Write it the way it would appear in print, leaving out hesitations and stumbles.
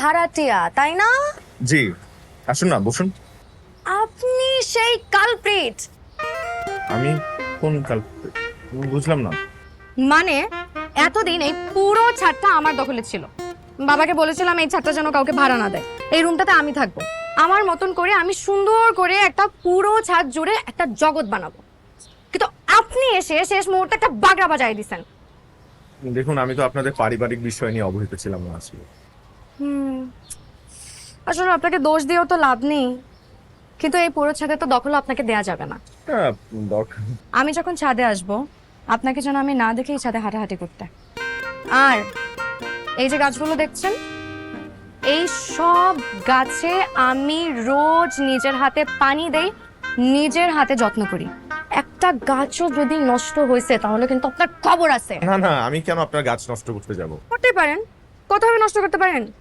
ভাড়াটিয়া, তাই না? জি, আসুন না, বসুন। আপনি সেই কালপ্রিট। আমি কোন কাল বুঝলাম না। মানে এতদিন এই পুরো ছাদটা আমার দখলে ছিল। বাবাকে বলেছিলাম এই ছাদটা যেন কাউকে ভাড়া না দেয়, এই রুমটাতে আমি থাকবো। আমার মতন করে আমি সুন্দর করে একটা পুরো ছাদ জুড়ে একটা জগৎ বানাবো। কিন্তু আপনি এসে শেষ মুহূর্তে একটা বাগড়া বাজায় দিছেন। দেখুন, আমি তো আপনাদের পারিবারিক বিষয় নিয়ে অবহিত ছিলাম না আসলে। আসলে আপনাকে দোষ দিয়েও তো লাভ নেই, কিন্তু এই পুরো ছাদে তো দখল আপনাকে দেয়া যাবে না। হ্যাঁ, দরকার। আমি যখন ছাদে আসব আপনাকে যেন আমি না দেখে এই ছাদে হাঁটাহাঁটি করতে। আর এই যে গাছগুলো দেখছেন, এই সব গাছে আমি রোজ নিজের হাতে পানি দেই, নিজের হাতে যত্ন করি। একটা গাছও যদি নষ্ট হয়েছে তাহলে কিন্তু আপনার খবর আছে। না না, আমি কেন আপনার গাছ নষ্ট করতে যাব? করতে পারেন, কোথাও নষ্ট করতে পারেন।